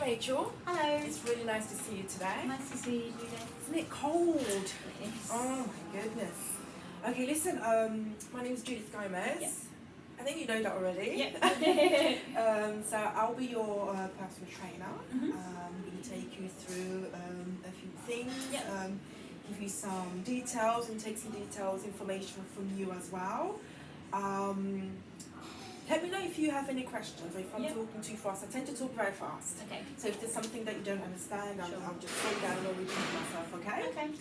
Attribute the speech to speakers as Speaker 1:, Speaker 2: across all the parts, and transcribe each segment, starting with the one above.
Speaker 1: Rachel.
Speaker 2: Hello.
Speaker 1: It's really nice to see you today.
Speaker 2: Nice to see you, Judith.
Speaker 1: Isn't it cold?
Speaker 2: It is.
Speaker 1: Oh my goodness. Okay, listen, my name is Judith Gomez.
Speaker 2: Yep.
Speaker 1: I think you know that already.
Speaker 2: Yep.
Speaker 1: So I'll be your personal trainer.
Speaker 2: Mhm.
Speaker 1: I'm going to take you through a few things,
Speaker 2: Yep.
Speaker 1: give you some details and take some information from you as well. Let me know if you have any questions or if I'm
Speaker 2: Yep.
Speaker 1: talking too fast. I tend to talk very fast.
Speaker 2: Okay.
Speaker 1: So if there's something that you don't understand,
Speaker 2: Sure.
Speaker 1: I'll just slow down and I'll repeat myself, okay?
Speaker 2: Okay.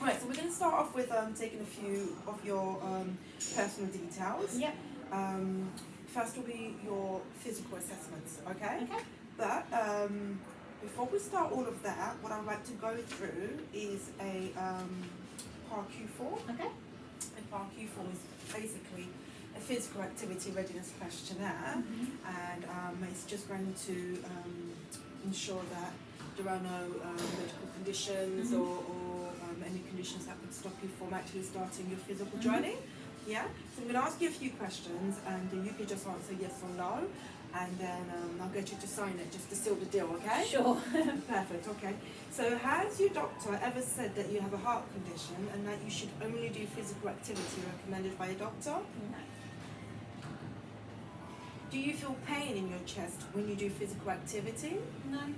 Speaker 1: Alright, so we're going to start off with taking a few of your personal details.
Speaker 2: Yep.
Speaker 1: First will be your physical assessments, okay?
Speaker 2: Okay.
Speaker 1: But before we start all of that, what I'd like to go through is a PAR-Q form.
Speaker 2: Okay.
Speaker 1: A PAR-Q form is basically a physical activity readiness questionnaire, and it's just going to ensure that there are no medical conditions or any conditions that would stop you from actually starting your physical journey. Yeah, so I'm going to ask you a few questions and you can just answer yes or no, and then I'll get you to sign it just to seal the deal, okay?
Speaker 2: Sure.
Speaker 1: Perfect, okay. So has your doctor ever said that you have a heart condition and that you should only do physical activity recommended by a doctor?
Speaker 2: No.
Speaker 1: Do you feel pain in your chest when you do physical activity?
Speaker 2: No.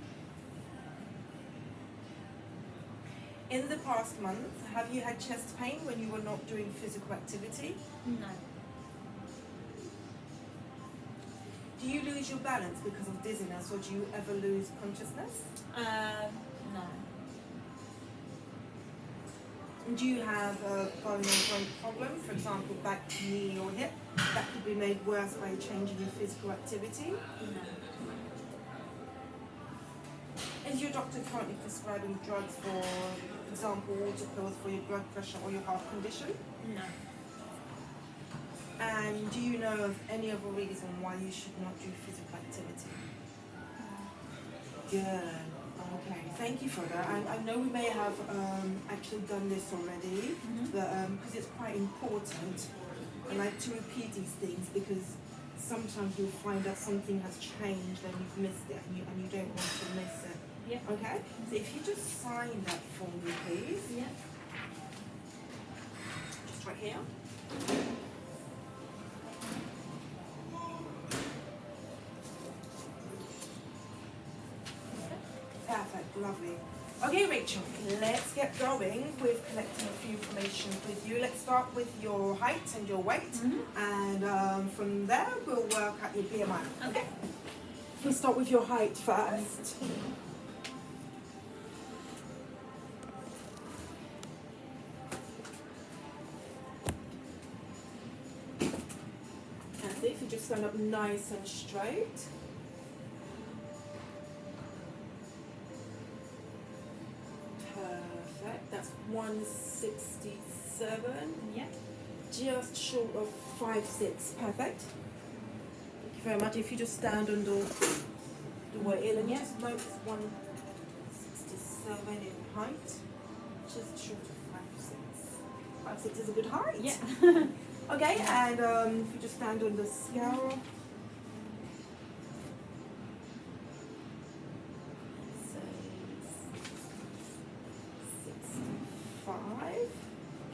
Speaker 1: In the past month, have you had chest pain when you were not doing physical activity?
Speaker 2: No.
Speaker 1: Do you lose your balance because of dizziness, or do you ever lose consciousness?
Speaker 2: No.
Speaker 1: And do you have a bone or joint problem, for example, back, knee or hip, that could be made worse by changing your physical activity?
Speaker 2: No.
Speaker 1: Is your doctor currently prescribing drugs, for example, water pills for your blood pressure or your heart condition?
Speaker 2: No.
Speaker 1: And do you know of any other reason why you should not do physical activity? Good. Okay. Thank you for that. I know we may have actually done this already, but because it's quite important, I like to repeat these things because sometimes you'll find that something has changed and you've missed it and you don't want to miss it.
Speaker 2: Yeah.
Speaker 1: Okay? So if you just sign that for me, please.
Speaker 2: Yeah.
Speaker 1: Just right here. Perfect, lovely. Okay, Rachel, let's get going with collecting a few information with you. Let's start with your height and your weight, and from there we'll work out your BMI.
Speaker 2: Okay.
Speaker 1: We'll start with your height first. And if you just stand up nice and straight. Perfect. That's 167.
Speaker 2: Yeah.
Speaker 1: Just short of 5'6". Perfect. Thank you very much. If you just stand under the way and just note 167 in height. Just short of 5'6". 5'6" is a good height.
Speaker 2: Yeah.
Speaker 1: Okay, and if you just stand on the scale. 65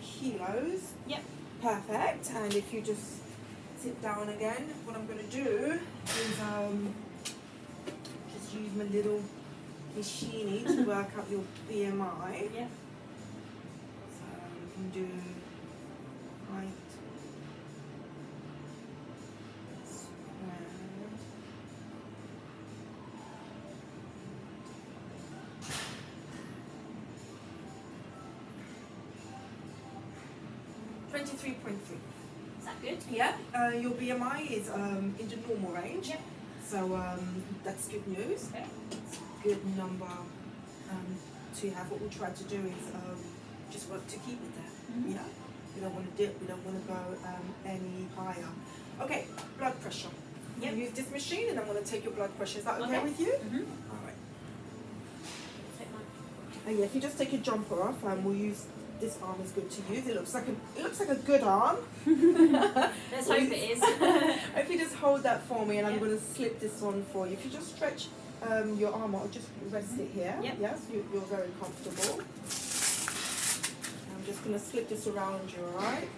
Speaker 1: kilos.
Speaker 2: Yep.
Speaker 1: Perfect. And if you just sit down again, what I'm going to do is just use my little machine to work out your BMI.
Speaker 2: Yeah.
Speaker 1: So you can do height squared.
Speaker 2: Is that good?
Speaker 1: Yeah, your BMI is in the normal range.
Speaker 2: Yep.
Speaker 1: So that's good news.
Speaker 2: Okay.
Speaker 1: It's a good number to have. What we'll try to do is just work to keep it there. Yeah, we don't want to dip. We don't want to go any higher. Okay, blood pressure.
Speaker 2: Yep.
Speaker 1: Use this machine, and I'm going to take your blood pressure. Is that okay with you? All right. And yeah, if you just take your jumper off, we'll use. This arm is good to use. It looks like a good arm.
Speaker 2: Let's hope it is.
Speaker 1: If you just hold that for me, and I'm going to slip this on for you. If you just stretch your arm out, just rest it here.
Speaker 2: Yep.
Speaker 1: Yes, you're very comfortable. I'm just going to slip this around you, alright?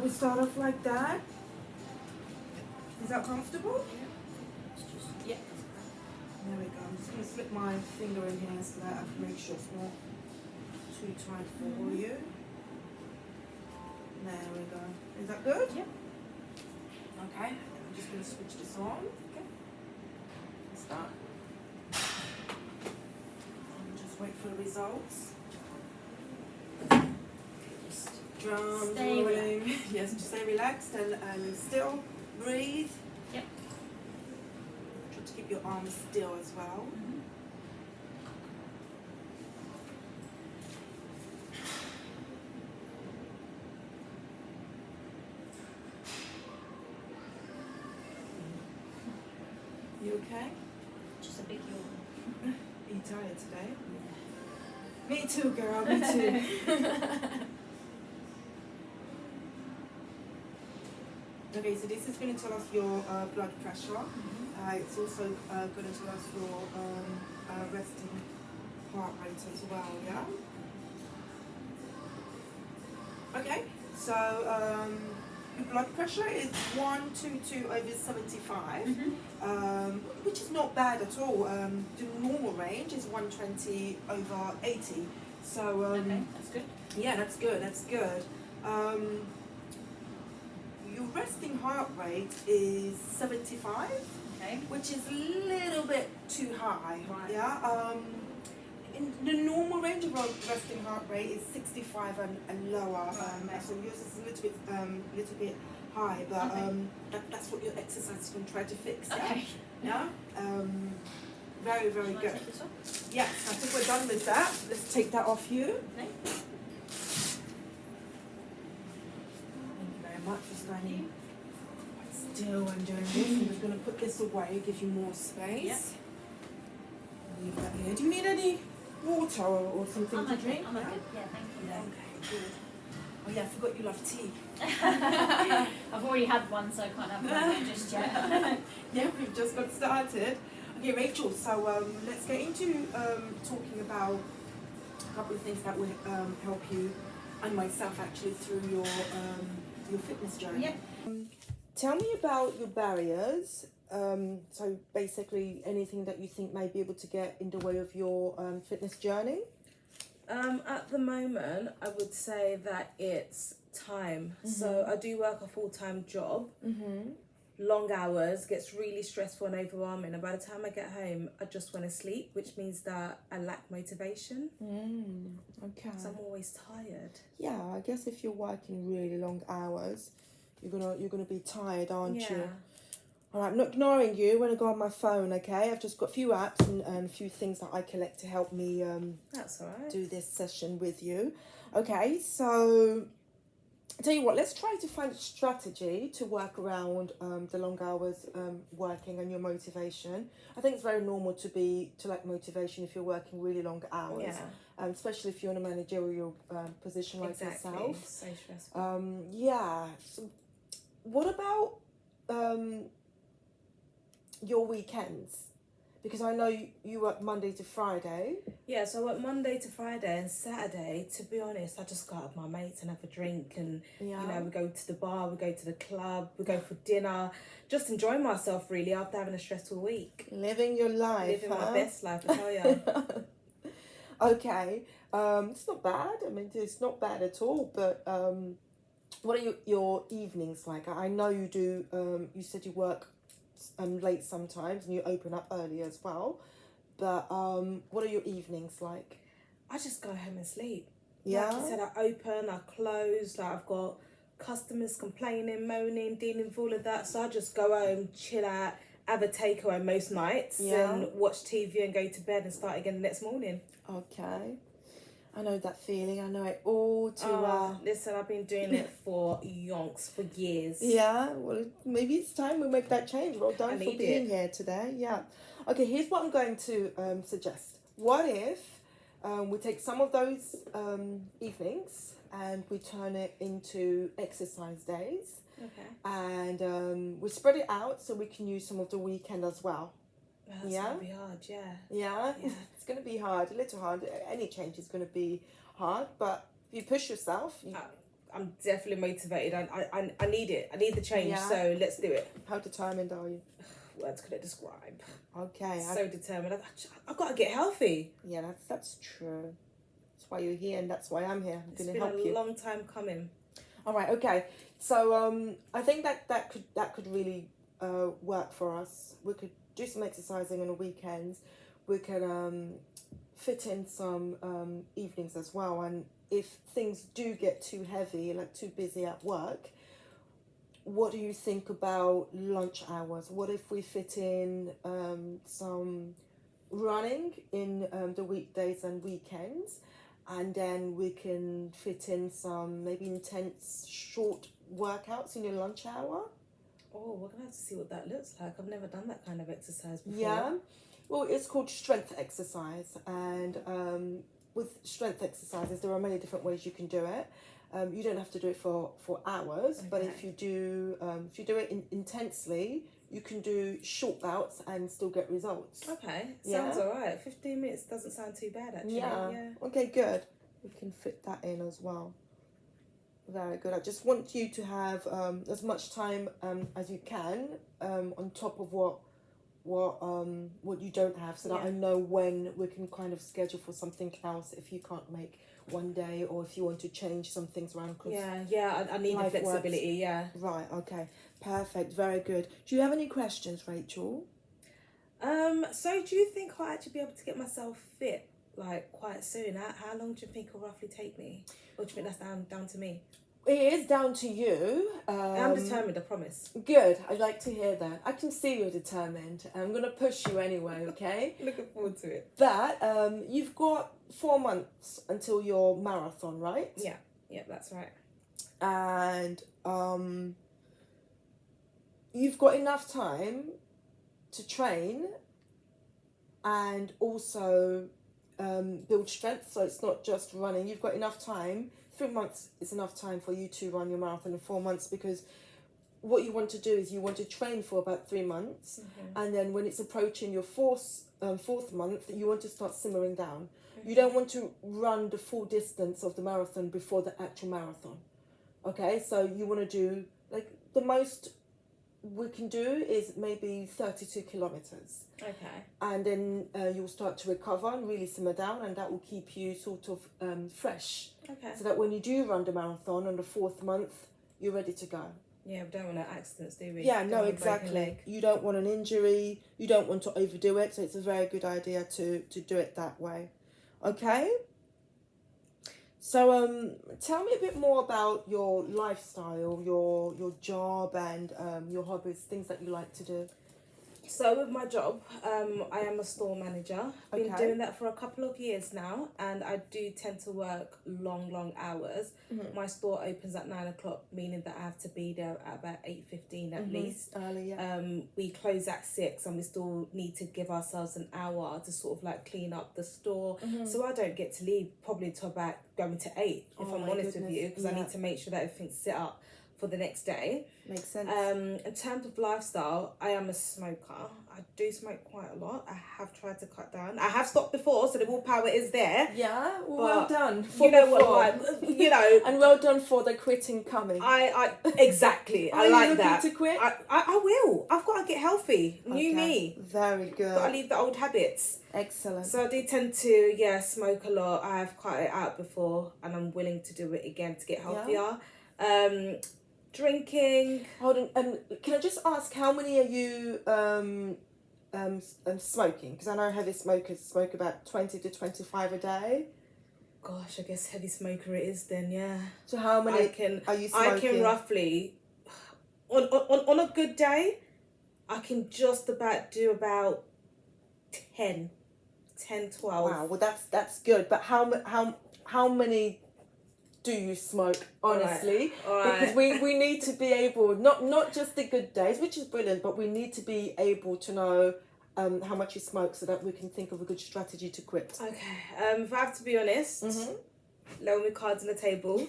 Speaker 1: We start off like that. Is that comfortable?
Speaker 2: Yeah.
Speaker 1: There we go. I'm just going to slip my finger in here so that I can make sure it's not too tight for you. There we go. Is that good?
Speaker 2: Yep.
Speaker 1: Okay. I'm just going to switch this on. Okay. Start. And just wait for the results.
Speaker 2: Just
Speaker 1: Drums
Speaker 2: stay
Speaker 1: rolling. Yes, just stay relaxed and still. Breathe.
Speaker 2: Yep.
Speaker 1: Try to keep your arms still as well. You okay?
Speaker 2: Just a big yawn.
Speaker 1: Are you tired today? Me too, girl. Me too. Okay, so this is going to tell us your blood pressure. It's also going to tell us your resting heart rate as well, yeah? Okay, so your blood pressure is 122 over 75, which is not bad at all. The normal range is 120 over 80. So,
Speaker 2: Okay, that's good.
Speaker 1: yeah, that's good, that's good. Your resting heart rate is 75,
Speaker 2: Okay.
Speaker 1: which is a little bit too high.
Speaker 2: Right.
Speaker 1: Yeah. In the normal range of our resting heart rate is 65 and lower.
Speaker 2: Right.
Speaker 1: So yours is a little bit high, but that's what your exercise is going to try to fix. Yeah.
Speaker 2: Okay.
Speaker 1: Yeah. Very, very
Speaker 2: Shall I
Speaker 1: good.
Speaker 2: take this off?
Speaker 1: Yes, I think we're done with that. Let's take that off you.
Speaker 2: Okay.
Speaker 1: Thank you very much for standing quite still and doing this. I'm just going to put this away, give you more space.
Speaker 2: Yep.
Speaker 1: Leave that here. Do you need any water or something
Speaker 2: I'm
Speaker 1: to
Speaker 2: okay.
Speaker 1: drink?
Speaker 2: I'm
Speaker 1: Yeah?
Speaker 2: okay. Yeah, thank you.
Speaker 1: Okay, good. Oh yeah, I forgot you love tea.
Speaker 2: I've already had one, so I can't have one just yet.
Speaker 1: Yeah, we've just got started. Okay, Rachel, so let's get into talking about a couple of things that will help you and myself actually through your fitness journey.
Speaker 2: Yep.
Speaker 1: Tell me about your barriers. So basically anything that you think may be able to get in the way of your fitness journey.
Speaker 3: At the moment, I would say that it's time. So I do work a full-time job, long hours, gets really stressful and overwhelming. And by the time I get home, I just want to sleep, which means that I lack motivation.
Speaker 1: Okay.
Speaker 3: So I'm always tired.
Speaker 1: Yeah, I guess if you're working really long hours, you're gonna be tired, aren't you? All right, I'm not ignoring you when I go on my phone, okay? I've just got a few apps and a few things that I collect to help me
Speaker 3: That's all right.
Speaker 1: do this session with you. Okay, so I'll tell you what, let's try to find a strategy to work around the long hours working and your motivation. I think it's very normal to lack motivation if you're working really long hours,
Speaker 3: Yeah.
Speaker 1: especially if you're in a managerial position like
Speaker 3: Exactly.
Speaker 1: yourself.
Speaker 3: So stressful.
Speaker 1: Yeah. So what about your weekends? Because I know you work Monday to Friday.
Speaker 3: Yeah, so I work Monday to Friday, and Saturday, to be honest, I just go out with my mates and have a drink, and
Speaker 1: Yeah.
Speaker 3: you know, we go to the bar, we go to the club, we go for dinner, just enjoying myself really after having a stressful week.
Speaker 1: Living your life.
Speaker 3: Living my best life, I tell you.
Speaker 1: Okay. It's not bad. I mean, it's not bad at all. But what are your evenings like? I know you do. You said you work late sometimes, and you open up early as well. But what are your evenings like?
Speaker 3: I just go home and sleep.
Speaker 1: Yeah.
Speaker 3: Like you said, I open, I close, like I've got customers complaining, moaning, dealing with all of that. So I just go home, chill out, have a takeaway most nights, and watch TV and go to bed and start again the next morning.
Speaker 1: Okay. I know that feeling. I know it all too well.
Speaker 3: Listen, I've been doing it for yonks, for years.
Speaker 1: Yeah, well, maybe it's time we make that change. Well done for being here today. Yeah. Okay, here's what I'm going to suggest. What if we take some of those evenings and we turn it into exercise days?
Speaker 3: Okay.
Speaker 1: And we spread it out so we can use some of the weekend as well.
Speaker 3: That's
Speaker 4: Yeah?
Speaker 3: gonna be hard, yeah.
Speaker 4: Yeah?
Speaker 3: Yeah.
Speaker 4: It's going to be hard, a little hard. Any change is going to be hard, but if you push yourself,
Speaker 3: I'm definitely motivated. I need it. I need the change.
Speaker 4: Yeah.
Speaker 3: So let's do it.
Speaker 4: how determined are you?
Speaker 3: Words couldn't describe.
Speaker 4: Okay.
Speaker 3: So determined. I've got to get healthy.
Speaker 4: Yeah, that's true. That's why you're here, and that's why I'm here. I'm
Speaker 3: It's
Speaker 4: going to
Speaker 3: been
Speaker 4: help
Speaker 3: a
Speaker 4: you.
Speaker 3: long time coming.
Speaker 4: All right. Okay. So I think that could really work for us. We could do some exercising on the weekends. We could fit in some evenings as well. And if things do get too heavy, like too busy at work, what do you think about lunch hours? What if we fit in some running in the weekdays and weekends, and then we can fit in some maybe intense short workouts in your lunch hour?
Speaker 3: Oh, we're gonna have to see what that looks like. I've never done that kind of exercise before.
Speaker 4: Yeah, well, it's called strength exercise, and with strength exercises, there are many different ways you can do it. You don't have to do it for hours, but
Speaker 3: Okay.
Speaker 4: if you do it intensely, you can do short bouts and still get results.
Speaker 3: Okay,
Speaker 4: Yeah.
Speaker 3: sounds alright. 15 minutes doesn't sound too bad actually.
Speaker 4: Yeah. Okay, good. We can fit that in as well. Very good. I just want you to have as much time as you can on top of what you don't have, so that
Speaker 3: Yeah.
Speaker 4: I know when we can kind of schedule for something else if you can't make one day, or if you want to change some things around. 'Cause
Speaker 3: I need the
Speaker 4: life works.
Speaker 3: flexibility. Yeah.
Speaker 4: Right. Okay. Perfect. Very good. Do you have any questions, Rachel?
Speaker 3: So do you think I'll actually be able to get myself fit like quite soon? How long do you think it'll roughly take me? Or do you think that's down to me?
Speaker 4: It is down to you.
Speaker 3: I'm determined, I promise.
Speaker 4: Good. I'd like to hear that. I can see you're determined. I'm going to push you anyway, okay?
Speaker 3: Looking forward to it.
Speaker 4: But you've got 4 months until your marathon, right?
Speaker 3: Yeah, that's right.
Speaker 4: And you've got enough time to train and also build strength. So it's not just running. You've got enough time. 3 months is enough time for you to run your marathon in 4 months, because what you want to do is you want to train for about 3 months, and then when it's approaching your fourth month, you want to start simmering down. You don't want to run the full distance of the marathon before the actual marathon. Okay, so you want to do, like, the most we can do is maybe 32 kilometers.
Speaker 3: Okay.
Speaker 4: And then you'll start to recover and really simmer down, and that will keep you sort of fresh.
Speaker 3: Okay.
Speaker 4: So that when you do run the marathon on the 4th month, you're ready to go.
Speaker 3: Yeah, we don't want accidents, do we?
Speaker 4: Yeah,
Speaker 3: Don't
Speaker 4: no,
Speaker 3: want a broken
Speaker 4: exactly.
Speaker 3: leg.
Speaker 4: You don't want an injury. You don't want to overdo it. So it's a very good idea to do it that way. Okay? So tell me a bit more about your lifestyle, your job, and your hobbies, things that you like to do.
Speaker 3: So with my job, I am a store manager. I've been
Speaker 4: Okay.
Speaker 3: doing that for a couple of years now, and I do tend to work long hours.
Speaker 4: Mhm.
Speaker 3: My store opens at 9 o'clock, meaning that I have to be there at about 8:15 at least.
Speaker 4: Early, yeah.
Speaker 3: We close at 6, and we still need to give ourselves an hour to sort of like clean up the store. So I don't get to leave probably till about going to 8, if
Speaker 4: Oh
Speaker 3: I'm
Speaker 4: my
Speaker 3: honest with
Speaker 4: goodness,
Speaker 3: you, because I
Speaker 4: yeah.
Speaker 3: need to make sure that everything's set up for the next day.
Speaker 4: Makes sense.
Speaker 3: In terms of lifestyle, I am a smoker. I do smoke quite a lot. I have tried to cut down. I have stopped before, so the willpower is there.
Speaker 4: Yeah, well
Speaker 3: But
Speaker 4: done.
Speaker 3: You know what,
Speaker 4: before.
Speaker 3: like, you know,
Speaker 4: And well done for the quitting coming.
Speaker 3: I exactly.
Speaker 4: Are
Speaker 3: I
Speaker 4: you
Speaker 3: like
Speaker 4: looking
Speaker 3: that.
Speaker 4: to quit?
Speaker 3: I will. I've got to get healthy. New
Speaker 4: Okay,
Speaker 3: me.
Speaker 4: Very good.
Speaker 3: Got to leave the old habits.
Speaker 4: Excellent.
Speaker 3: So I do tend to, smoke a lot. I have cut it out before, and I'm willing to do it again to get healthier. Drinking.
Speaker 4: Hold on. Can I just ask, how many are you smoking? Because I know heavy smokers smoke about 20 to 25 a day.
Speaker 3: Gosh, I guess heavy smoker it is then, yeah.
Speaker 4: So how many are you smoking?
Speaker 3: I can roughly, on a good day, I can just about do about 10, 12.
Speaker 4: Wow, well that's good. But how many do you smoke, honestly?
Speaker 3: All right.
Speaker 4: Because we need to be able, not just the good days, which is brilliant, but we need to be able to know how much you smoke, so that we can think of a good strategy to quit.
Speaker 3: Okay, if I have to be honest, lower me cards on the table,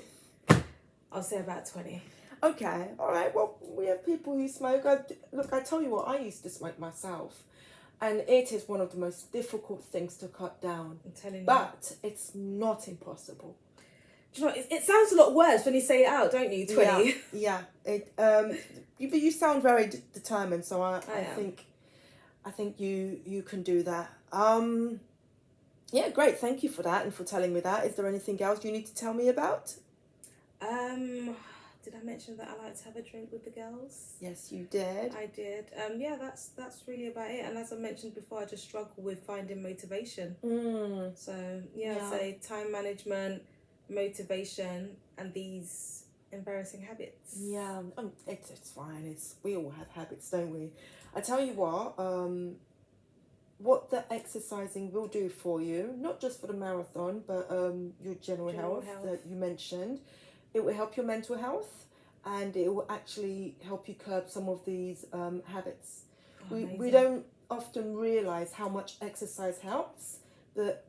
Speaker 3: I'll say about 20.
Speaker 4: Okay, all right. Well, we have people who smoke. I tell you what, I used to smoke myself. And it is one of the most difficult things to cut down.
Speaker 3: I'm telling you.
Speaker 4: But it's not impossible.
Speaker 3: Do you know, it sounds a lot worse when you say it out, don't you? 20.
Speaker 4: Yeah. But you sound very determined, so I think you can do that. Yeah, great. Thank you for that and for telling me that. Is there anything else you need to tell me about?
Speaker 3: Did I mention that I like to have a drink with the girls?
Speaker 4: Yes, you did.
Speaker 3: I did. Yeah, that's really about it. And as I mentioned before, I just struggle with finding motivation. So I'd say time management, motivation, and these embarrassing habits.
Speaker 4: Yeah, it's fine. We all have habits, don't we? I tell you what the exercising will do for you, not just for the marathon, but your general health that you mentioned. It will help your mental health, and it will actually help you curb some of these habits. We don't often realise how much exercise helps, but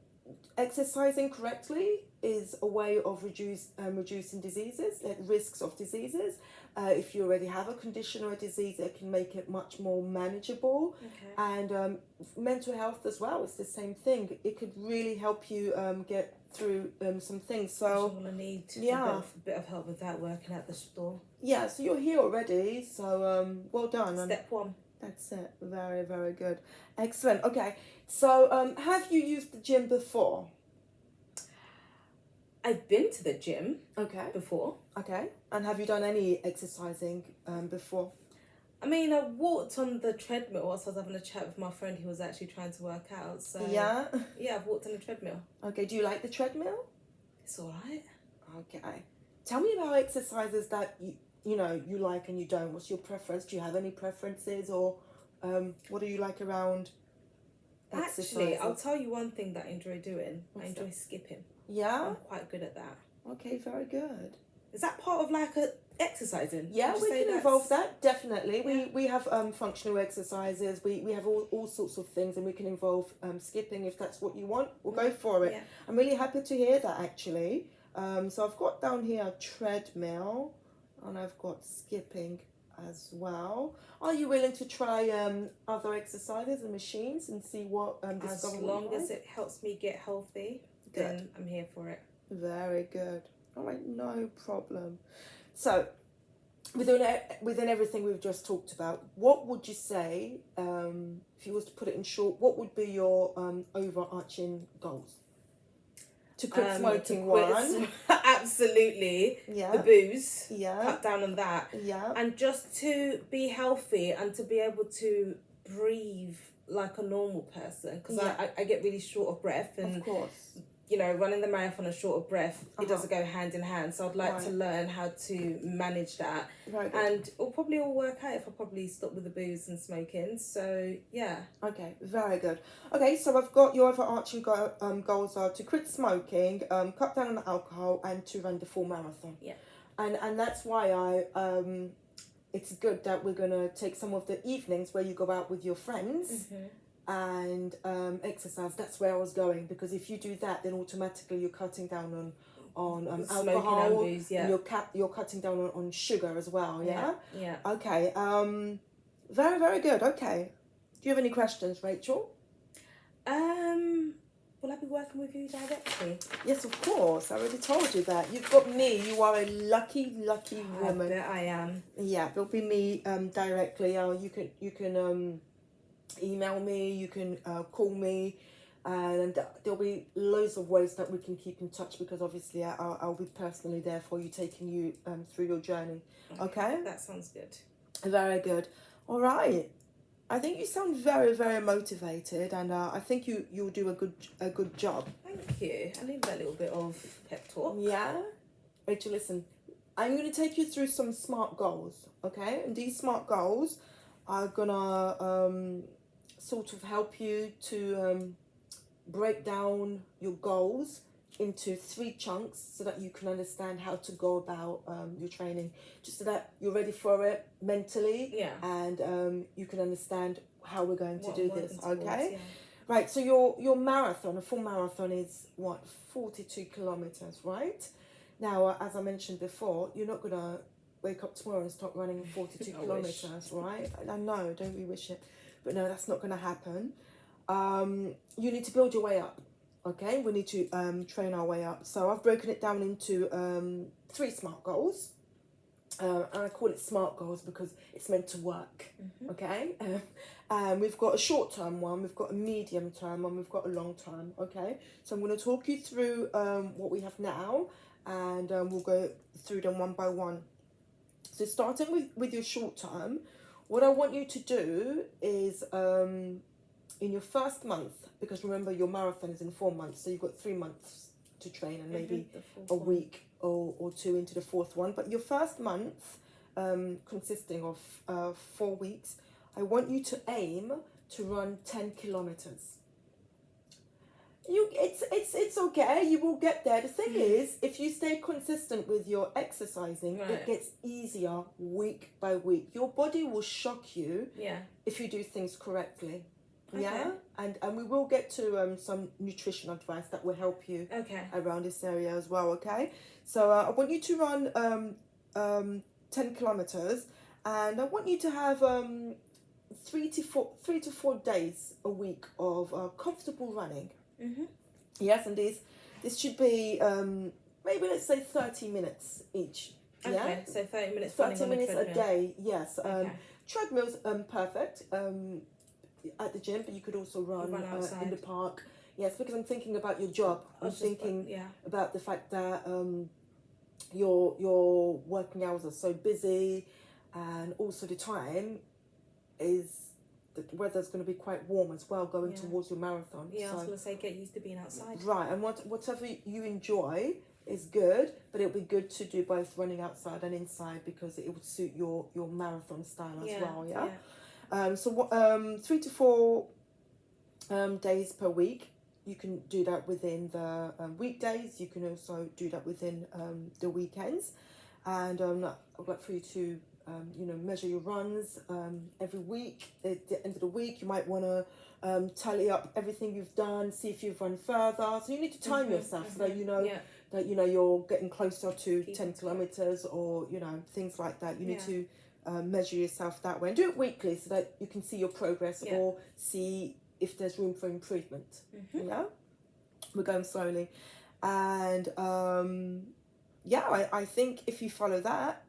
Speaker 4: exercising correctly is a way of reducing diseases, risks of diseases. If you already have a condition or a disease, it can make it much more manageable. And mental health as well, it's the same thing. It could really help you get through some things. So
Speaker 3: I'm gonna need a bit of help with that, working at the store.
Speaker 4: Yeah, so you're here already, so well done.
Speaker 3: Step one.
Speaker 4: That's it. Very, very good. Excellent. Okay, so have you used the gym before?
Speaker 3: I've been to the gym before.
Speaker 4: Okay. And have you done any exercising before?
Speaker 3: I mean, I walked on the treadmill whilst I was having a chat with my friend who was actually trying to work out. So
Speaker 4: yeah,
Speaker 3: I've walked on the treadmill.
Speaker 4: Okay. Do you like the treadmill?
Speaker 3: It's all right.
Speaker 4: Okay. Tell me about exercises that you like and you don't. What's your preference? Do you have any preferences, or what do you like around exercising?
Speaker 3: Actually, I'll tell you one thing that I enjoy doing. I enjoy skipping.
Speaker 4: Yeah?
Speaker 3: I'm quite good at that.
Speaker 4: Okay, very good.
Speaker 3: Is that part of like exercising?
Speaker 4: Yeah, we can involve that, definitely. We have functional exercises, we have all sorts of things, and we can involve skipping if that's what you want. We'll go for it.
Speaker 3: Yeah.
Speaker 4: I'm really happy to hear that, actually. So I've got down here treadmill, and I've got skipping as well. Are you willing to try other exercises and machines and see what
Speaker 3: as long as it helps me get healthy, then I'm here for it.
Speaker 4: Very good. All right, no problem. So within everything we've just talked about, what would you say, if you was to put it in short, what would be your overarching goals? To quit smoking, one.
Speaker 3: Absolutely.
Speaker 4: Yeah.
Speaker 3: The booze.
Speaker 4: Yeah.
Speaker 3: Cut down on that.
Speaker 4: Yeah.
Speaker 3: And just to be healthy and to be able to breathe like a normal person. Because I get really short of breath. And,
Speaker 4: of course.
Speaker 3: Running the marathon and short of breath, it doesn't go hand in hand. So I'd like to learn how to manage that.
Speaker 4: Very good.
Speaker 3: And it'll probably all work out if I probably stop with the booze and smoking. So, yeah.
Speaker 4: Okay, very good. Okay, so I've got your overarching goals are to quit smoking, cut down on the alcohol, and to run the full marathon.
Speaker 3: Yeah.
Speaker 4: And that's why it's good that we're going to take some of the evenings where you go out with your friends. And exercise. That's where I was going, because if you do that, then automatically you're cutting down on alcohol,
Speaker 3: and booze,
Speaker 4: and you're cutting down on sugar as well.
Speaker 3: Yeah.
Speaker 4: Okay. Very, very good. Okay. Do you have any questions, Rachel?
Speaker 3: Will I be working with you directly?
Speaker 4: Yes, of course. I already told you that. You've got me. You are a lucky woman.
Speaker 3: I bet I am.
Speaker 4: Yeah, it'll be me directly. You can email me, you can call me, and there'll be loads of ways that we can keep in touch, because obviously I'll be personally there for you, taking you through your journey. Okay?
Speaker 3: That sounds good.
Speaker 4: Very good. All right. I think you sound very, very motivated, and I think you'll do a good job.
Speaker 3: Thank you. I need that little bit of pep talk.
Speaker 4: Yeah? Rachel, listen. I'm going to take you through some SMART goals, okay? And these SMART goals are going to sort of help you to break down your goals into 3 chunks, so that you can understand how to go about your training, just so that you're ready for it mentally, and you can understand how we're going to do this. Okay, right. So your marathon, a full marathon, is 42 kilometers, right? Now, as I mentioned before, you're not gonna wake up tomorrow and start running 42 kilometers, right? I know, don't we wish it? but no, that's not going to happen. You need to build your way up. Okay, we need to train our way up. So I've broken it down into 3 SMART goals. And I call it SMART goals because it's meant to work. Okay, and we've got a short-term one, we've got a medium-term, and we've got a long-term. Okay, so I'm going to talk you through what we have now, and we'll go through them one by one. So starting with your short-term, what I want you to do is in your first month, because remember your marathon is in 4 months, so you've got 3 months to train and maybe a week or 2 into the 4th one. But your first month, consisting of 4 weeks, I want you to aim to run 10 kilometers. It's okay, you will get there. The thing is, if you stay consistent with your exercising, it gets easier week by week. Your body will shock you if you do things correctly. Yeah, and we will get to some nutrition advice that will help you around this area as well. Okay, so I want you to run 10 kilometers, and I want you to have 3 to 4 days a week of comfortable running. Yes, and this should be maybe let's say 30 minutes each.
Speaker 3: Okay, so 30 minutes.
Speaker 4: 30 minutes a day. Yes. Treadmill's perfect. At the gym, but you could also run in the park. Yes, because I'm thinking about your job. I'm thinking about the fact that your working hours are so busy, and also the time is the weather's going to be quite warm as well, going towards your marathon.
Speaker 3: Yeah, so, I was going to say, get used to being outside.
Speaker 4: Right, and whatever you enjoy is good, but it'll be good to do both running outside and inside because it would suit your marathon style as well. Yeah. So 3 to 4 days per week. You can do that within the weekdays. You can also do that within the weekends. And I'd like for you to measure your runs every week. At the end of the week, you might want to tally up everything you've done, see if you've run further. So you need to time yourself so that you know that you're getting closer to 10 kilometers or things like that. You need to measure yourself that way and do it weekly so that you can see your progress or see if there's room for improvement. We're going slowly, and I think if you follow that,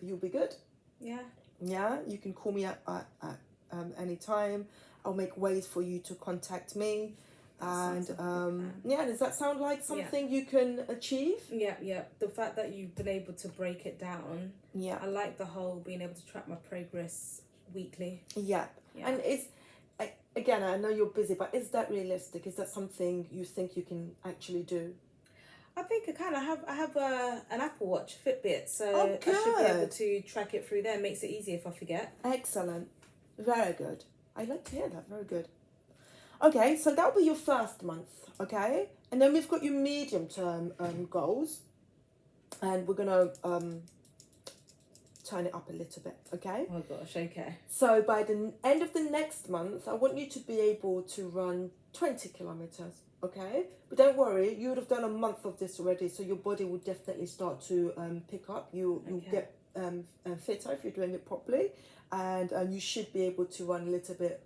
Speaker 4: you'll be good. You can call me at any time. I'll make ways for you to contact me. And does that sound like something you can achieve?
Speaker 3: The fact that you've been able to break it down, I like the whole being able to track my progress weekly. And it's again, I know you're busy, but is that realistic? Is that something you think you can actually do? I think I have an Apple Watch, Fitbit, so I should be able to track it through there. Makes it easier if I forget.
Speaker 4: Excellent, very good. I like to hear that. Very good. Okay, so that'll be your first month, okay? And then we've got your medium-term goals. And we're going to turn it up a little bit, okay?
Speaker 3: Oh gosh, okay.
Speaker 4: So by the end of the next month, I want you to be able to run 20 kilometers, okay? But don't worry, you would have done a month of this already, so your body will definitely start to pick up. You'll get fitter if you're doing it properly. And you should be able to run a little bit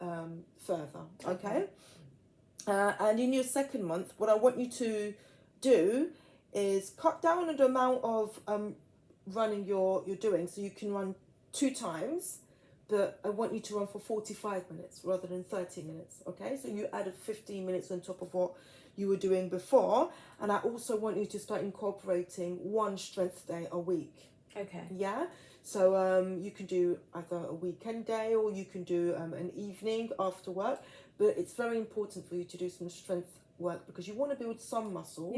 Speaker 4: further, okay? And in your second month, what I want you to do is cut down on the amount of running you're doing. So you can run 2 times, but I want you to run for 45 minutes rather than 30 minutes, okay? So you added 15 minutes on top of what you were doing before. And I also want you to start incorporating 1 strength day a week.
Speaker 3: Okay.
Speaker 4: Yeah? So you can do either a weekend day or you can do an evening after work. But it's very important for you to do some strength work because you want to build some muscles.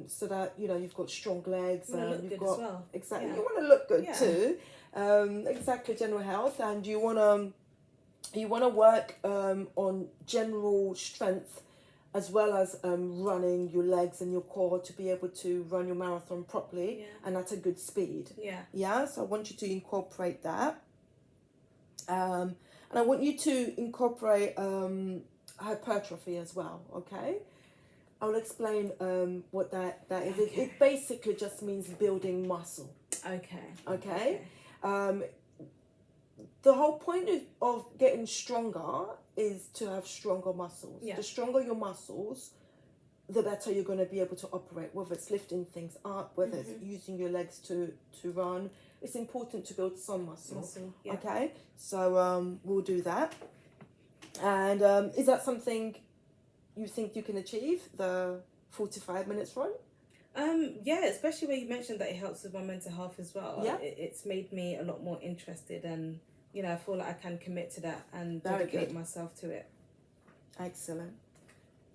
Speaker 4: So that, you've got strong legs.
Speaker 3: You want to look good as well.
Speaker 4: Exactly. You want to look good too. Exactly, general health. And you want to work on general strength as well as running your legs and your core to be able to run your marathon properly and at a good speed. So I want you to incorporate that. And I want you to incorporate hypertrophy as well, okay? I'll explain what that is. It basically just means building muscle.
Speaker 3: Okay.
Speaker 4: the whole point of getting stronger is to have stronger muscles.
Speaker 3: Yeah.
Speaker 4: The stronger your muscles, the better you're going to be able to operate, whether it's lifting things up, whether it's using your legs to run. It's important to build some muscle.
Speaker 3: Yeah.
Speaker 4: Okay, so we'll do that. And is that something you think you can achieve, the 45 minutes run?
Speaker 3: Yeah, especially where you mentioned that it helps with my mental health as well.
Speaker 4: Yeah.
Speaker 3: It's made me a lot more interested, and I feel like I can commit to that and
Speaker 4: Very
Speaker 3: dedicate
Speaker 4: good.
Speaker 3: myself to it.
Speaker 4: Excellent.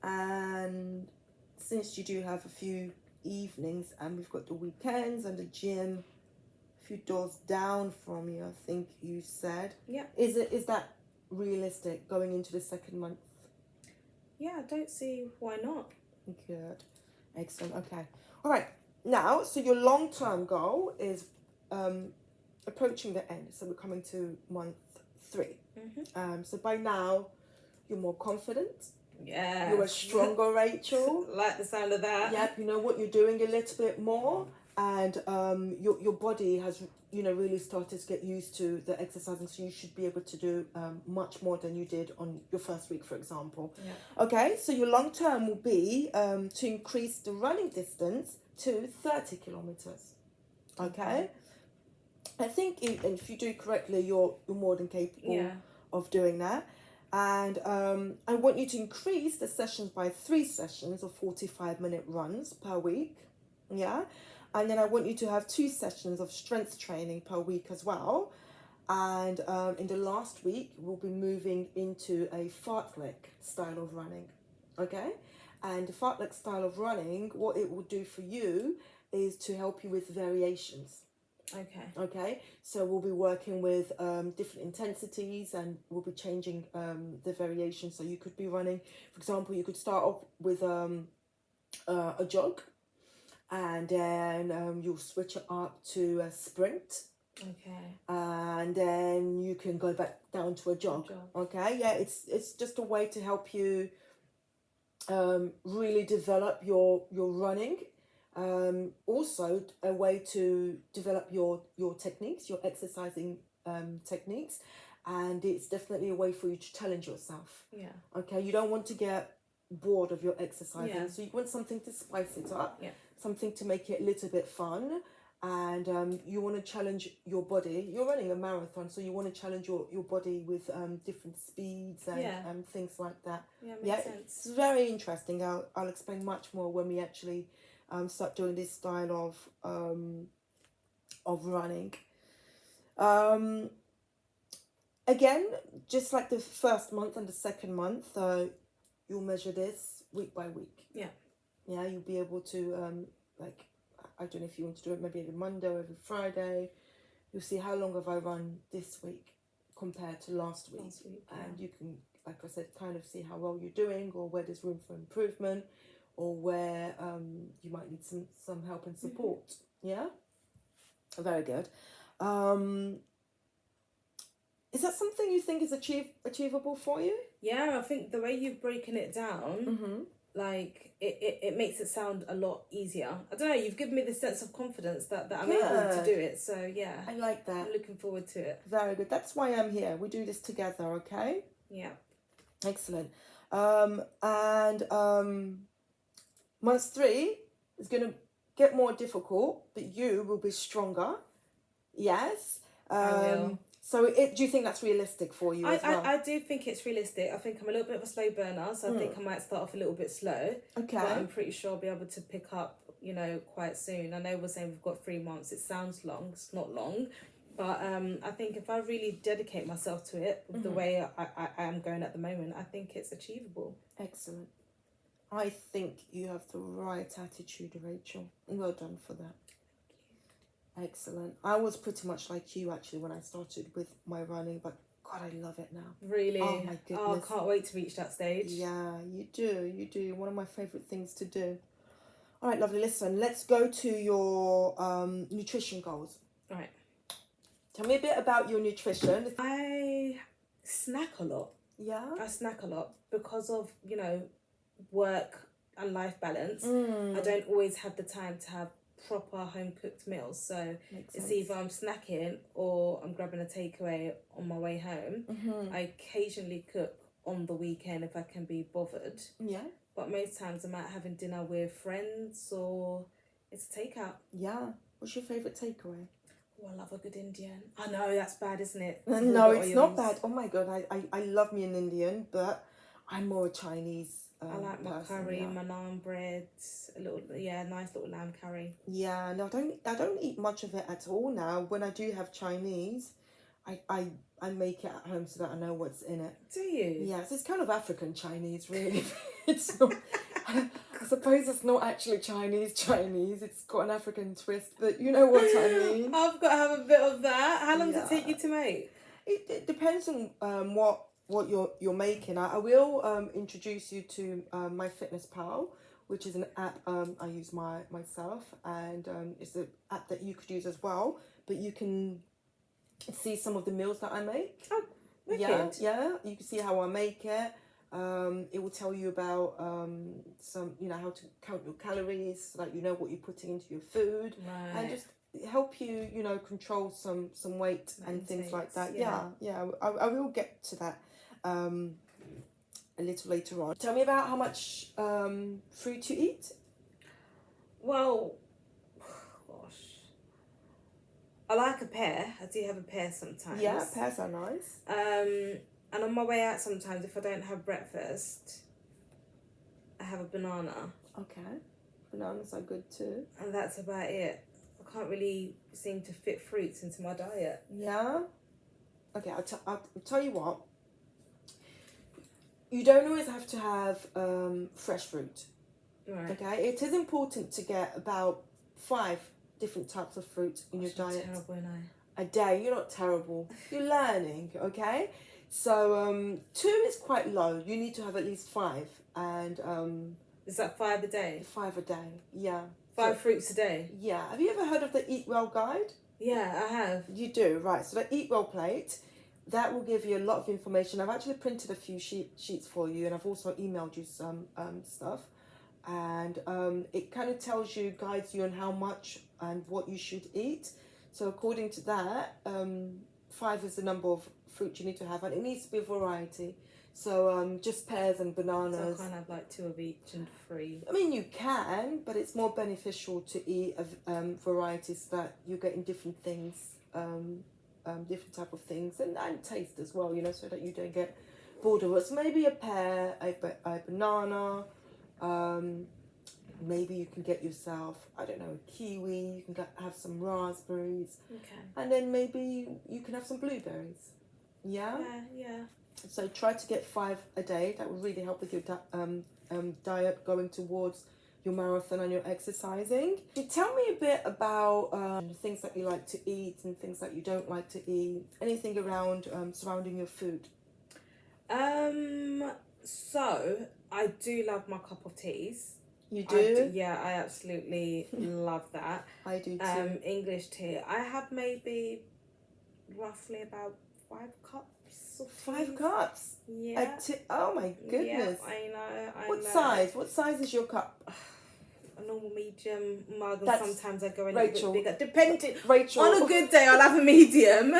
Speaker 4: And since you do have a few evenings and we've got the weekends and the gym a few doors down from you, I think you said.
Speaker 3: Yeah.
Speaker 4: Is that realistic going into the second month?
Speaker 3: Yeah, I don't see why not.
Speaker 4: Good. Excellent. Okay. All right. Now, so your long-term goal is approaching the end. So we're coming to month 3. So by now, you're more confident.
Speaker 3: Yeah.
Speaker 4: You're a stronger Rachel.
Speaker 3: Like the sound of that.
Speaker 4: Yep. You know what you're doing a little bit more, and your body has really started to get used to the exercising. So you should be able to do much more than you did on your first week, for example.
Speaker 3: Yeah.
Speaker 4: Okay. So your long term will be to increase the running distance to 30 kilometers. Okay. I think if you do correctly, you're more than capable of doing that. And I want you to increase the sessions by 3 sessions of 45-minute runs per week. Yeah. And then I want you to have 2 sessions of strength training per week as well. And in the last week, we'll be moving into a fartlek style of running. Okay. And the fartlek style of running, what it will do for you is to help you with variations. Okay, so we'll be working with different intensities, and we'll be changing the variation. So you could be running, for example, you could start off with a jog, and then you'll switch it up to a sprint.
Speaker 3: Okay.
Speaker 4: And then you can go back down to a jog. Okay, yeah, it's just a way to help you really develop your running. Also a way to develop your techniques, your exercising techniques, and it's definitely a way for you to challenge yourself.
Speaker 3: Yeah.
Speaker 4: Okay, you don't want to get bored of your exercising,
Speaker 3: Yeah.
Speaker 4: so you want something to spice it up,
Speaker 3: Yeah.
Speaker 4: something to make it a little bit fun, and you want to challenge your body. You're running a marathon, so you want to challenge your body with different speeds and things like that.
Speaker 3: Yeah, makes sense.
Speaker 4: It's very interesting. I'll explain much more when we actually start doing this style of running. Again, just like the first month and the second month, you'll measure this week by week.
Speaker 3: Yeah.
Speaker 4: Yeah, you'll be able to I don't know if you want to do it maybe every Monday or every Friday. You'll see how long have I run this week compared to last week. And you can, like I said, kind of see how well you're doing, or where there's room for improvement, or where you might need some help and support. Yeah? Very good. Is that something you think is achievable for you?
Speaker 3: Yeah, I think the way you've broken it down, like, it makes it sound a lot easier. I don't know, you've given me the sense of confidence that I'm able to do it. So, yeah.
Speaker 4: I like that.
Speaker 3: I'm looking forward to it.
Speaker 4: Very good. That's why I'm here. We do this together, okay?
Speaker 3: Yeah.
Speaker 4: Excellent. Month 3 is going to get more difficult, but you will be stronger. Yes.
Speaker 3: I will.
Speaker 4: So do you think that's realistic for you as well?
Speaker 3: I do think it's realistic. I think I'm a little bit of a slow burner, so I think I might start off a little bit slow.
Speaker 4: Okay.
Speaker 3: But I'm pretty sure I'll be able to pick up, quite soon. I know we're saying we've got 3 months. It sounds long. It's not long. But I think if I really dedicate myself to it, the way I am going at the moment, I think it's achievable.
Speaker 4: Excellent. I think you have the right attitude, Rachel. Well done for that. Excellent. I was pretty much like you actually when I started with my running, but God, I love it now.
Speaker 3: Really?
Speaker 4: Oh my goodness.
Speaker 3: Oh, I can't wait to reach that stage.
Speaker 4: Yeah, you do. One of my favourite things to do. All right, lovely. Listen, let's go to your nutrition goals.
Speaker 3: All right.
Speaker 4: Tell me a bit about your nutrition.
Speaker 3: I snack a lot.
Speaker 4: Yeah?
Speaker 3: I snack a lot because of, work and life balance. I don't always have the time to have proper home cooked meals. So
Speaker 4: Makes
Speaker 3: it's
Speaker 4: sense.
Speaker 3: either I'm snacking or I'm grabbing a takeaway on my way home.
Speaker 4: Mm-hmm.
Speaker 3: I occasionally cook on the weekend if I can be bothered,
Speaker 4: Yeah.
Speaker 3: but most times I'm out having dinner with friends or it's a takeout.
Speaker 4: Yeah. What's your favourite takeaway?
Speaker 3: Oh, I love a good Indian. I know that's bad, isn't it?
Speaker 4: No,
Speaker 3: With the
Speaker 4: it's not
Speaker 3: oils.
Speaker 4: bad. Oh my god, I love me an Indian, but I'm more a Chinese.
Speaker 3: I like my
Speaker 4: person,
Speaker 3: curry,
Speaker 4: yeah.
Speaker 3: my naan bread, a little nice little lamb curry.
Speaker 4: Yeah, no, I don't eat much of it at all now. When I do have Chinese, I make it at home so that I know what's in it.
Speaker 3: Do you?
Speaker 4: Yes, it's kind of African Chinese, really. It's not. I suppose it's not actually Chinese. It's got an African twist, but you know what I mean.
Speaker 3: I've got to have a bit of that. How long does it take
Speaker 4: Yeah.
Speaker 3: you to make?
Speaker 4: It depends on what you're making. I will introduce you to My Fitness Pal, which is an app I use myself, and it's an app that you could use as well. But you can see some of the meals that I make.
Speaker 3: Oh, wicked.
Speaker 4: Yeah. You can see how I make it. It will tell you about some, how to count your calories, so that you know what you're putting into your food,
Speaker 3: Right.
Speaker 4: and just help you, control some weight and things like that.
Speaker 3: Yeah.
Speaker 4: I will get to that a little later on. Tell me about how much fruit you eat.
Speaker 3: Well, gosh. I like a pear. I do have a pear sometimes.
Speaker 4: Yeah, pears are nice.
Speaker 3: And on my way out sometimes, if I don't have breakfast, I have a banana.
Speaker 4: Okay, bananas are good too.
Speaker 3: And that's about it. I can't really seem to fit fruits into my diet.
Speaker 4: Yeah. Okay, I'll tell you what. You don't always have to have fresh fruit.
Speaker 3: Right.
Speaker 4: Okay, it is important to get about 5 different types of fruit in your diet
Speaker 3: Terrible, ain't I?
Speaker 4: a day. You're not terrible. You're learning. Okay, so 2 is quite low. You need to have at least 5, and
Speaker 3: Is that 5 a day?
Speaker 4: 5 a day. Yeah.
Speaker 3: 5
Speaker 4: So-
Speaker 3: fruits a day?
Speaker 4: Yeah. Have you ever heard of the Eat Well guide?
Speaker 3: Yeah, I have.
Speaker 4: You do, right. So the Eat Well plate, that will give you a lot of information. I've actually printed a few sheets for you, and I've also emailed you some stuff. And it kind of tells you, guides you on how much and what you should eat. So according to that, 5 is the number of fruit you need to have, and it needs to be a variety. So just pears and
Speaker 3: So I
Speaker 4: bananas.
Speaker 3: can't have like 2 of each and 3.
Speaker 4: I mean, you can, but it's more beneficial to eat varieties that you're getting different things, different type of things, and taste as well, so that you don't get bored of it. So maybe a pear, a banana, maybe you can get yourself, I don't know, a kiwi, you can have some raspberries,
Speaker 3: Okay.
Speaker 4: and then maybe you can have some blueberries. Yeah?
Speaker 3: Yeah.
Speaker 4: So try to get 5 a day. That will really help with your diet going towards your marathon and your exercising. Tell me a bit about things that you like to eat and things that you don't like to eat. Anything around surrounding your food.
Speaker 3: So I do love my cup of teas.
Speaker 4: You do?
Speaker 3: I absolutely love that.
Speaker 4: I do too.
Speaker 3: English tea. I have maybe roughly about 5 cups of
Speaker 4: 5
Speaker 3: tea.
Speaker 4: cups?
Speaker 3: Yeah.
Speaker 4: Oh my goodness.
Speaker 3: Yeah, I know.
Speaker 4: What size? What size is your cup?
Speaker 3: A normal medium mug, and
Speaker 4: That's
Speaker 3: sometimes I go a
Speaker 4: Rachel.
Speaker 3: little bit bigger. Depending.
Speaker 4: Rachel.
Speaker 3: On a good day, I'll have a medium.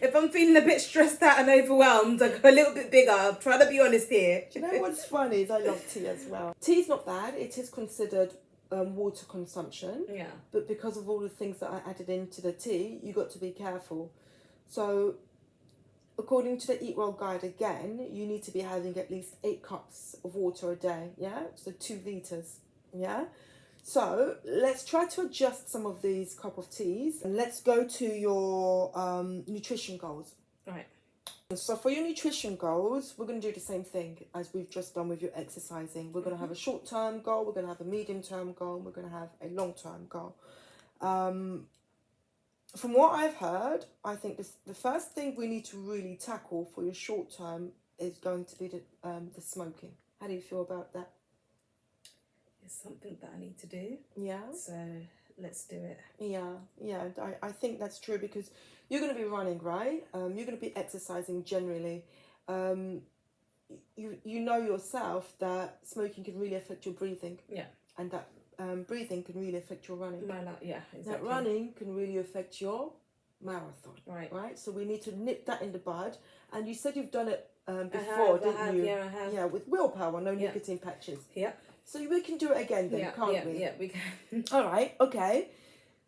Speaker 3: If I'm feeling a bit stressed out and overwhelmed, I go a little bit bigger. I'm trying to be honest here.
Speaker 4: Do you know what's funny is I love tea as well. Tea's not bad. It is considered water consumption.
Speaker 3: Yeah.
Speaker 4: But because of all the things that I added into the tea, you got to be careful. So according to the Eat Well guide again, you need to be having at least 8 cups of water a day. Yeah. So 2 litres. Yeah. So let's try to adjust some of these cup of teas, and let's go to your nutrition goals.
Speaker 3: Right.
Speaker 4: So for your nutrition goals, we're going to do the same thing as we've just done with your exercising. We're going to have a short-term goal, we're going to have a medium-term goal, and we're going to have a long-term goal. From what I've heard, I think the first thing we need to really tackle for your short-term is going to be the smoking. How do you feel about that?
Speaker 3: It's something that I need to do.
Speaker 4: Yeah?
Speaker 3: So let's do it.
Speaker 4: Yeah, I think that's true, because you're going to be running, right? You're going to be exercising generally. You know yourself that smoking can really affect your breathing.
Speaker 3: Yeah.
Speaker 4: And that breathing can really affect your running.
Speaker 3: No, no, yeah, exactly.
Speaker 4: That running can really affect your marathon. Right. So we need to nip that in the bud. And you said you've done it before, didn't you?
Speaker 3: Yeah, I have.
Speaker 4: Yeah, with willpower, no nicotine patches.
Speaker 3: Yeah.
Speaker 4: So we can do it again then, can't we?
Speaker 3: Yeah, we can.
Speaker 4: All right. Okay.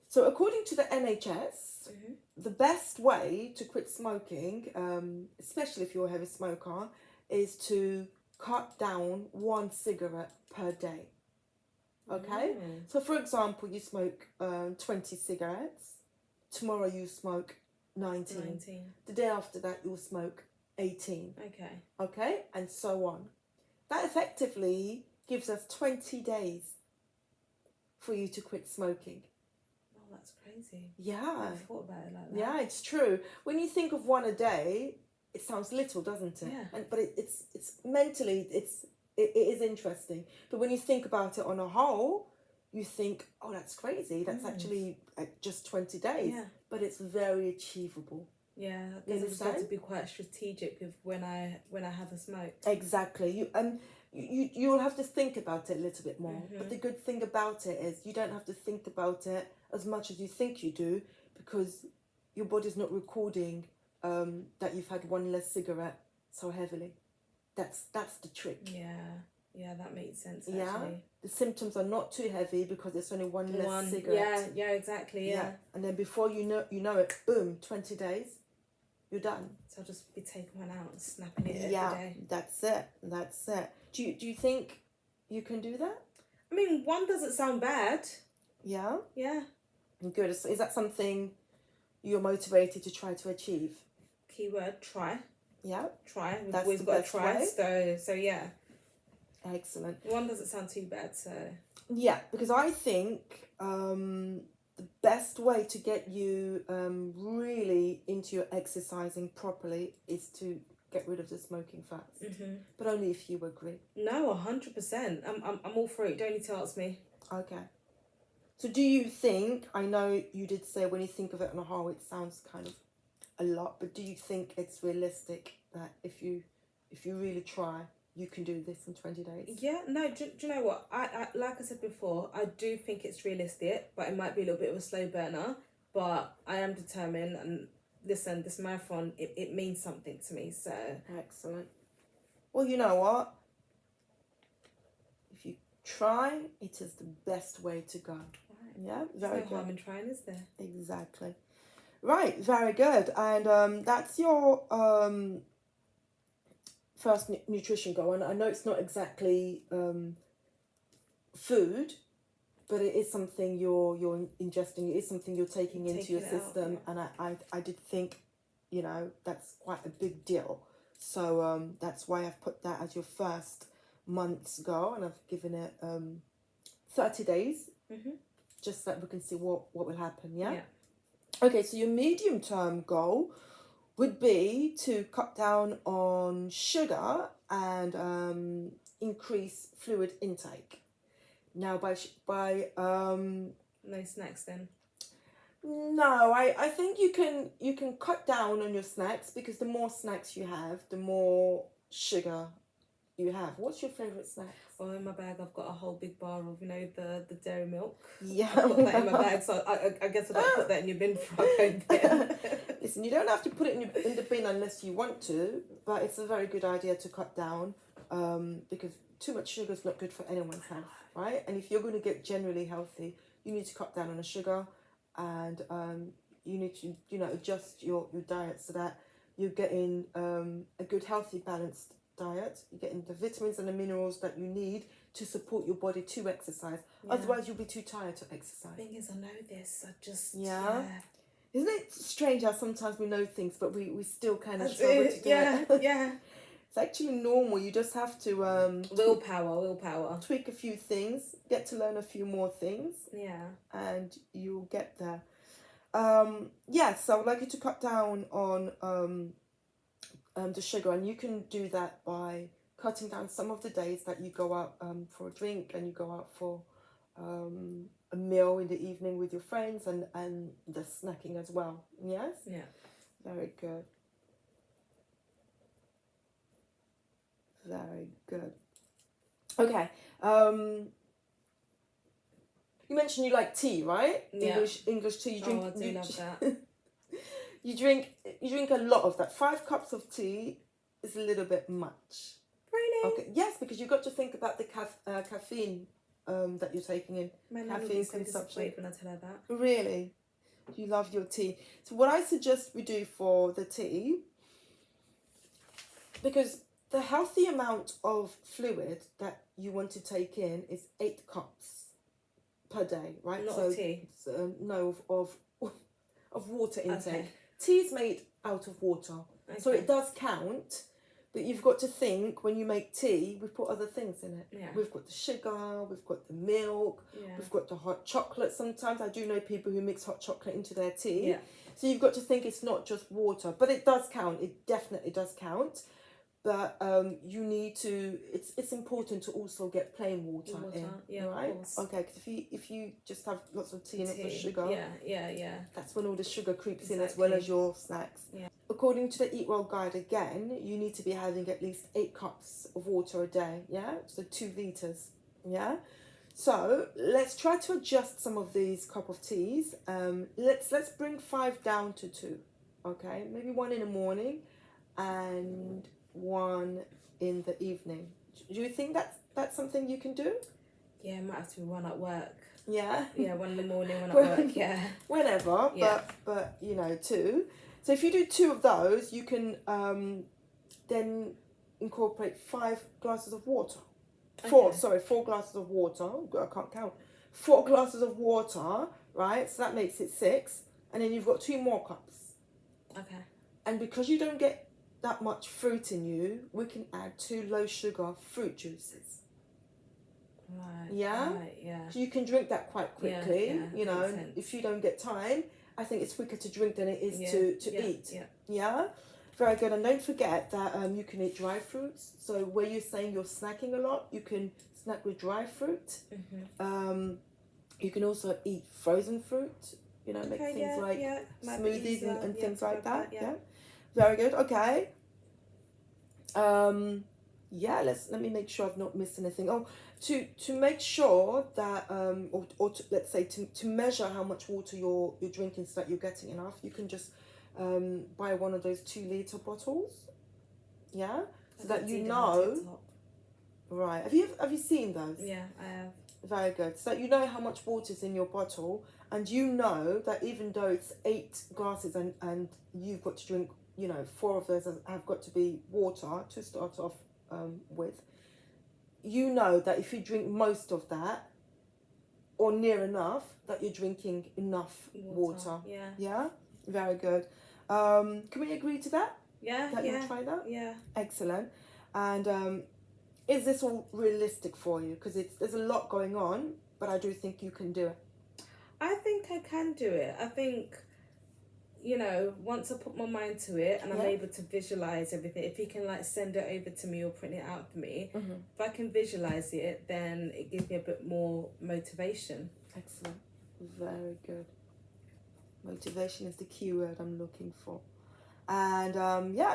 Speaker 4: So according to the NHS, the best way to quit smoking, especially if you're a heavy smoker, is to cut down 1 cigarette per day. Okay? So for example, you smoke 20 cigarettes. Tomorrow you smoke 19. The day after that you'll smoke 18.
Speaker 3: Okay.
Speaker 4: Okay? And so on. That effectively gives us 20 days for you to quit smoking.
Speaker 3: Oh, that's crazy.
Speaker 4: Yeah.
Speaker 3: I never thought about it like that.
Speaker 4: Yeah, it's true. When you think of 1 a day, it sounds little, doesn't it?
Speaker 3: Yeah.
Speaker 4: But it's mentally it is interesting. But when you think about it on a whole, you think, oh, that's crazy. That's actually just 20 days.
Speaker 3: Yeah.
Speaker 4: But it's very achievable.
Speaker 3: Yeah, I guess I just have to be quite strategic with when I have a smoke.
Speaker 4: Exactly. You'll have to think about it a little bit more. But the good thing about it is you don't have to think about it as much as you think you do, because your body's not recording that you've had 1 less cigarette so heavily. That's the trick.
Speaker 3: Yeah, that makes sense actually.
Speaker 4: Yeah, the symptoms are not too heavy because it's only 1 less cigarette.
Speaker 3: Yeah, exactly. Yeah.
Speaker 4: And then before you know it, boom, 20 days, you're done.
Speaker 3: So I'll just be taking one out and snapping it every day.
Speaker 4: That's it. Do you think you can do that?
Speaker 3: I mean, 1 doesn't sound bad.
Speaker 4: Yeah.
Speaker 3: Yeah.
Speaker 4: Good. Is that something you're motivated to try to achieve?
Speaker 3: Keyword, try.
Speaker 4: Yeah.
Speaker 3: Try. We've
Speaker 4: That's
Speaker 3: always
Speaker 4: the
Speaker 3: got to
Speaker 4: best
Speaker 3: try.
Speaker 4: way.
Speaker 3: So yeah.
Speaker 4: Excellent.
Speaker 3: 1 doesn't sound too bad. So.
Speaker 4: Yeah, because I think the best way to get you really into your exercising properly is to get rid of the smoking fast. But only if you agree.
Speaker 3: No, 100%. I'm all for it. Don't need to ask me.
Speaker 4: Okay. So do you think, I know you did say when you think of it on a whole, it sounds kind of a lot, but do you think it's realistic that if you really try, you can do this in 20 days?
Speaker 3: Yeah, no, do you know what? I like I said before, I do think it's realistic, but it might be a little bit of a slow burner. But I am determined, and listen, this marathon, it means something to me, so...
Speaker 4: Excellent. Well, you know what? If you try, it is the best way to go. Right. Yeah, very
Speaker 3: There's no harm in trying, is there?
Speaker 4: Exactly. Right, very good. And that's your first nutrition goal. And I know it's not exactly food, but it is something you're ingesting. It is something you're taking into your system. And I did think, that's quite a big deal. So that's why I've put that as your first month's goal, and I've given it 30 days, just so that we can see what will happen. Yeah. Okay, so your medium term goal would be to cut down on sugar and increase fluid intake. Now, by
Speaker 3: no snacks then.
Speaker 4: No, I think you can cut down on your snacks, because the more snacks you have, the more sugar you have. What's your favourite snack?
Speaker 3: Well, in my bag I've got a whole big bar of, the dairy milk.
Speaker 4: Yeah.
Speaker 3: I've got that in my bag, so I guess I don't put that in your bin before I go then.
Speaker 4: Listen, you don't have to put it in the bin unless you want to, but it's a very good idea to cut down, because too much sugar is not good for anyone's health, right? And if you're going to get generally healthy, you need to cut down on the sugar, and you need to adjust your diet so that you're getting a good, healthy, balanced diet. You're getting the vitamins and the minerals that you need to support your body to exercise. Otherwise you'll be too tired to exercise.
Speaker 3: The thing is, I know this, I just...
Speaker 4: Yeah. Isn't it strange how sometimes we know things but we still kind of struggle to do it?
Speaker 3: Yeah.
Speaker 4: It's actually normal. You just have to
Speaker 3: willpower
Speaker 4: tweak a few things, get to learn a few more things, and you'll get there. So I would like you to cut down on the sugar, and you can do that by cutting down some of the days that you go out for a drink, and you go out for a meal in the evening with your friends, and the snacking as well. Yes?
Speaker 3: Yeah.
Speaker 4: Very good. Very good. Okay. You mentioned you like tea, right?
Speaker 3: Yeah.
Speaker 4: English tea. You drink.
Speaker 3: Oh, I do
Speaker 4: you,
Speaker 3: love that.
Speaker 4: you drink a lot of that. 5 cups of tea is a little bit much.
Speaker 3: Really?
Speaker 4: Okay. Yes, because you've got to think about the caffeine that you're taking in.
Speaker 3: My nan will
Speaker 4: Caffeine
Speaker 3: be so
Speaker 4: consumption.
Speaker 3: disappointed when I tell her that.
Speaker 4: Really? You love your tea. So what I suggest we do for the tea, because the healthy amount of fluid that you want to take in is 8 cups per day, right?
Speaker 3: A lot of tea.
Speaker 4: No, of water intake.
Speaker 3: Okay.
Speaker 4: Tea is made out of water, so
Speaker 3: Okay.
Speaker 4: it does count. But you've got to think, when you make tea, we put other things in it.
Speaker 3: Yeah.
Speaker 4: We've got the sugar, we've got the milk,
Speaker 3: Yeah.
Speaker 4: we've got the hot chocolate. Sometimes I do know people who mix hot chocolate into their tea.
Speaker 3: Yeah.
Speaker 4: So you've got to think it's not just water, but it does count. It definitely does count. But you need to. It's important to also get plain water in,
Speaker 3: yeah,
Speaker 4: right?
Speaker 3: of course.
Speaker 4: Okay, because if you just have lots of tea and lots of sugar,
Speaker 3: Yeah.
Speaker 4: that's when all the sugar creeps in as well as your snacks.
Speaker 3: Yeah.
Speaker 4: According to the Eat Well guide again, you need to be having at least 8 cups of water a day. Yeah, so 2 liters. Yeah. So let's try to adjust some of these cup of teas. Let's bring 5 down to 2. Okay, maybe 1 in the morning, and 1 in the evening. Do you think that's something you can do?
Speaker 3: Yeah, it might have to be 1 at work.
Speaker 4: Yeah.
Speaker 3: Yeah, 1 in the morning, 1 at work. Yeah.
Speaker 4: Whenever,
Speaker 3: Yeah.
Speaker 4: but 2. So if you do 2 of those, you can then incorporate 5 glasses of water. 4 glasses of water. I can't count. 4 glasses of water, right? So that makes it 6, and then you've got 2 more cups.
Speaker 3: Okay.
Speaker 4: And because you don't get that much fruit in you, we can add 2 low sugar fruit juices.
Speaker 3: Right.
Speaker 4: Yeah?
Speaker 3: Right, yeah.
Speaker 4: So you can drink that quite quickly.
Speaker 3: Yeah,
Speaker 4: you know,
Speaker 3: makes sense.
Speaker 4: if you don't get time, I think it's quicker to drink than it is
Speaker 3: Yeah,
Speaker 4: to eat.
Speaker 3: Yeah.
Speaker 4: Yeah? Very good. And don't forget that you can eat dry fruits. So where you're saying you're snacking a lot, you can snack with dry fruit.
Speaker 3: Mm-hmm.
Speaker 4: You can also eat frozen fruit. You know, make things like smoothies and things like that. Yeah. Very good. Okay. Let me make sure I've not missed anything. Oh, to make sure that let's say to measure how much water you're drinking so that you're getting enough, you can just buy one of those 2-liter bottles. Yeah, so that you know. Right. Have you seen those?
Speaker 3: Yeah, I have.
Speaker 4: Very good. So that you know how much water is in your bottle, and you know that even though it's 8 glasses and you've got to drink, 4 of those have got to be water to start off with. You know that if you drink most of that, or near enough, that you're drinking enough water.
Speaker 3: Yeah.
Speaker 4: Yeah? Very good. Can we agree to that?
Speaker 3: Yeah,
Speaker 4: That you'll try that?
Speaker 3: Yeah.
Speaker 4: Excellent. And is this all realistic for you? Because there's a lot going on, but I do think you can do it.
Speaker 3: I think I can do it. I think, once I put my mind to it and I'm able to visualize everything, if you can send it over to me or print it out for me, if I can visualize it, then it gives me a bit more motivation.
Speaker 4: Excellent. Very good. Motivation is the key word I'm looking for. And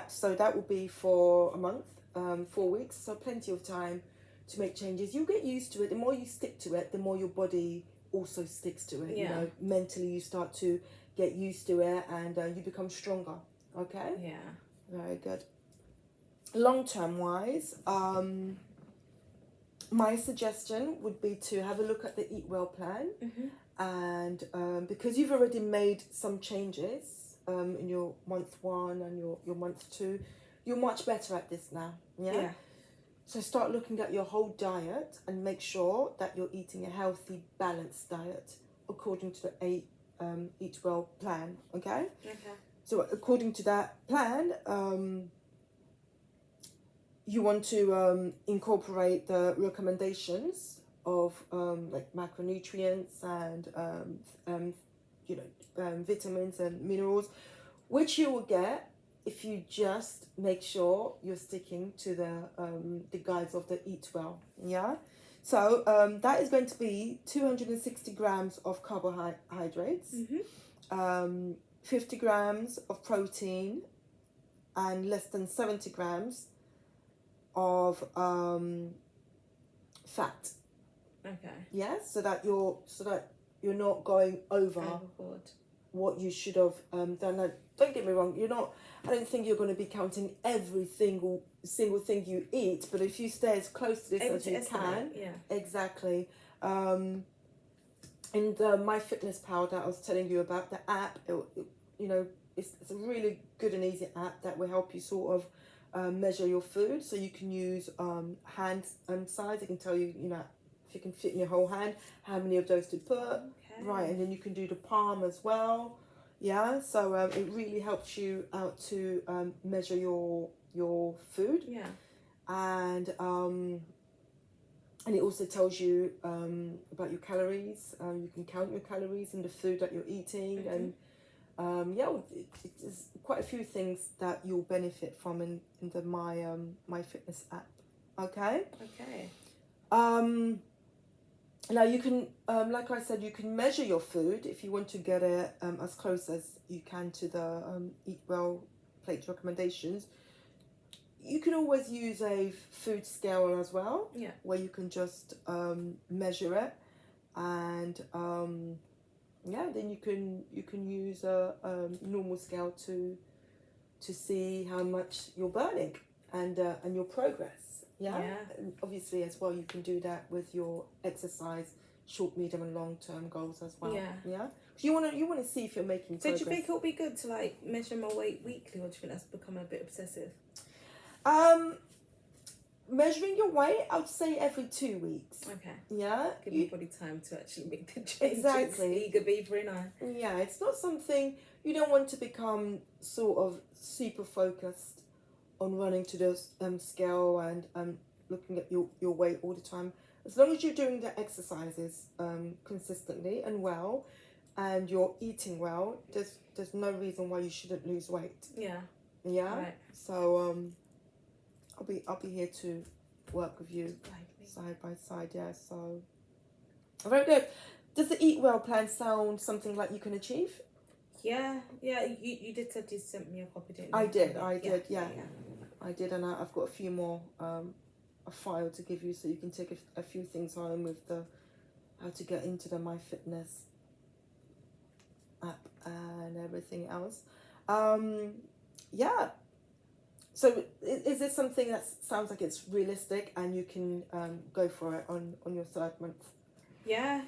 Speaker 4: so that will be for a month, 4 weeks, so plenty of time to make changes. You'll get used to it. The more you stick to it, the more your body also sticks to it.
Speaker 3: Yeah.
Speaker 4: Mentally you start to get used to it, and you become stronger. Okay?
Speaker 3: Yeah.
Speaker 4: Very good. Long-term wise, my suggestion would be to have a look at the Eat Well plan. And because you've already made some changes in your month 1 and your month 2, you're much better at this now. Yeah? So start looking at your whole diet and make sure that you're eating a healthy, balanced diet according to the Eat Well plan. Okay?
Speaker 3: Okay.
Speaker 4: So according to that plan, you want to incorporate the recommendations of macronutrients and vitamins and minerals, which you will get if you just make sure you're sticking to the guides of the Eat Well. Yeah. So that is going to be 260 grams of carbohydrates, 50 grams of protein, and less than 70 grams of fat.
Speaker 3: Okay.
Speaker 4: Yeah, so that you're not going over
Speaker 3: Overboard.
Speaker 4: what you should have done. Now, don't get me wrong. I don't think you're going to be counting every single thing you eat. But if you stay as close to this
Speaker 3: Able
Speaker 4: as
Speaker 3: to
Speaker 4: you
Speaker 3: estimate,
Speaker 4: can,
Speaker 3: yeah.
Speaker 4: exactly. In the MyFitnessPal that I was telling you about, the app, it's a really good and easy app that will help you sort of measure your food. So you can use hand size. It can tell you, if you can fit in your whole hand, how many of those to put.
Speaker 3: Okay.
Speaker 4: Right, and then you can do the palm as well. Yeah, so it really helps you out to measure your food.
Speaker 3: Yeah.
Speaker 4: And it also tells you about your calories. You can count your calories and the food that you're eating, and there's quite a few things that you'll benefit from in the My Fitness app. Okay.
Speaker 3: Okay.
Speaker 4: Now you can, like I said, you can measure your food if you want to get it as close as you can to the Eat Well plate recommendations. You can always use a food scale as well,
Speaker 3: Yeah.
Speaker 4: where you can just measure it, and then you can use a normal scale to see how much you're burning and your progress. Yeah? And obviously as well you can do that with your exercise short, medium and long term goals as well. Yeah. You want to see if you're making progress.
Speaker 3: So do you think it'll be good to like measure my weight weekly, or do you think that's becoming a bit obsessive?
Speaker 4: Measuring your weight, I would say every 2 weeks.
Speaker 3: Okay.
Speaker 4: Yeah.
Speaker 3: Give your body time to actually make the changes.
Speaker 4: Exactly.
Speaker 3: Eager beaver in eye.
Speaker 4: Yeah, it's not something you don't want to become sort of super focused on running to the scale and looking at your weight all the time. As long as you're doing the exercises consistently and well, and you're eating well, there's no reason why you shouldn't lose weight.
Speaker 3: Yeah.
Speaker 4: Yeah.
Speaker 3: Right.
Speaker 4: So I'll be here to work with you side by side. Yeah. So very good. Does the Eat Well plan sound something like you can achieve?
Speaker 3: Yeah. You did say you sent me a copy, didn't you?
Speaker 4: I did. Yeah.
Speaker 3: Yeah.
Speaker 4: I did, and I've got a few more a file to give you, so you can take a few things home with the how to get into the MyFitness app and everything else. Yeah. So is this something that sounds like it's realistic and you can go for it on your third month?
Speaker 3: Yeah.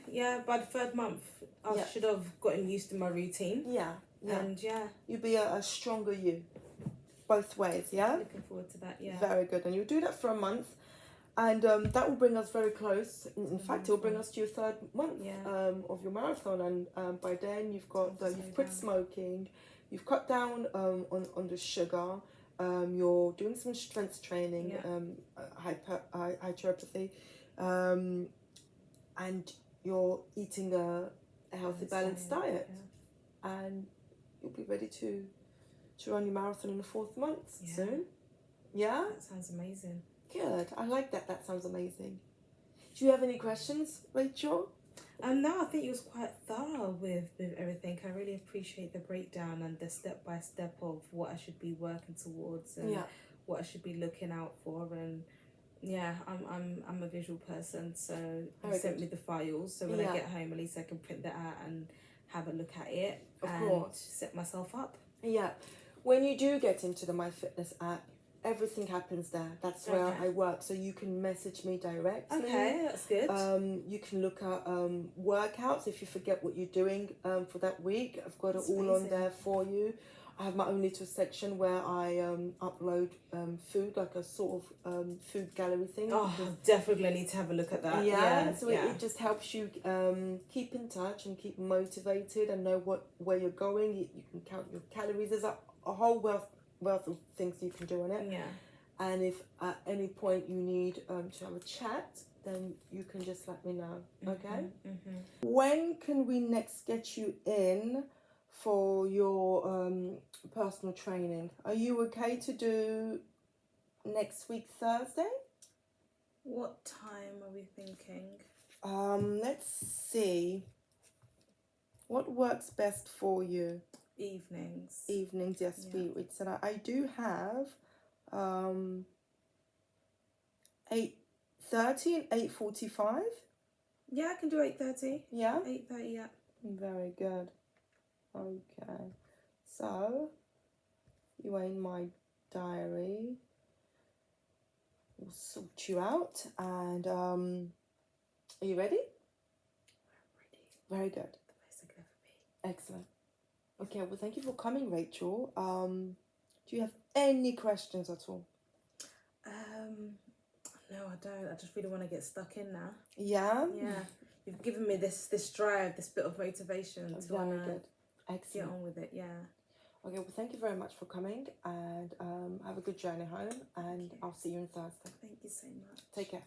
Speaker 3: By the third month, I should have gotten used to my routine.
Speaker 4: Yeah.
Speaker 3: And
Speaker 4: you'll be a stronger you, both ways. Yeah.
Speaker 3: Looking forward to that. Yeah.
Speaker 4: Very good, and you'll do that for a month, and that will bring us very close. In fact, it will bring us to your third month of your marathon, and by then you've quit smoking, you've cut down on the sugar. You're doing some strength training, hyperopathy, and you're eating a healthy, balanced diet, and you'll be ready to run your marathon in the 4th month soon. Yeah?
Speaker 3: That sounds amazing.
Speaker 4: Good. I like that. That sounds amazing. Do you have any questions, Rachel?
Speaker 3: No, I think it was quite thorough with everything. I really appreciate the breakdown and the step-by-step of what I should be working towards and what I should be looking out for. And I'm a visual person, so you sent me the files, so when I get home at least I can print that out and have a look at it and set myself up. Yeah.
Speaker 4: When you do get into the MyFitness app, everything happens there. That's where I work, so you can message me directly.
Speaker 3: Okay, that's good.
Speaker 4: You can look at workouts if you forget what you're doing for that week. I've got it all on there for you. I have my own little section where I upload food, like a sort of food gallery thing.
Speaker 3: Oh, definitely need to have a look at that.
Speaker 4: It just helps you keep in touch and keep motivated and know where you're going. You can count your calories. There's a whole wealth of things you can do on it.
Speaker 3: Yeah.
Speaker 4: And if at any point you need to have a chat, then you can just let me know. Okay?
Speaker 3: Mm-hmm.
Speaker 4: When can we next get you in for your personal training? Are you okay to do next week, Thursday?
Speaker 3: What time are we thinking?
Speaker 4: Let's see. What works best for you?
Speaker 3: Evenings.
Speaker 4: Evenings, yes. So I do have 8:30 and 8:45.
Speaker 3: Yeah, I can do 8:30.
Speaker 4: Yeah?
Speaker 3: 8:30, yeah.
Speaker 4: Very good. Okay. So, you are in my diary. We'll sort you out. And are you ready?
Speaker 3: Ready.
Speaker 4: Very good.
Speaker 3: The best I could ever be.
Speaker 4: Excellent. Okay, well, thank you for coming, Rachel. Do you have any questions at all?
Speaker 3: No, I don't. I just really want to get stuck in now.
Speaker 4: Yeah?
Speaker 3: Yeah. You've given me this drive, this bit of motivation to
Speaker 4: Very
Speaker 3: wanna
Speaker 4: good.
Speaker 3: get
Speaker 4: Excellent.
Speaker 3: on with it. Yeah.
Speaker 4: Okay, well, thank you very much for coming, and have a good journey home, and I'll see you on Thursday.
Speaker 3: Thank you so much.
Speaker 4: Take care.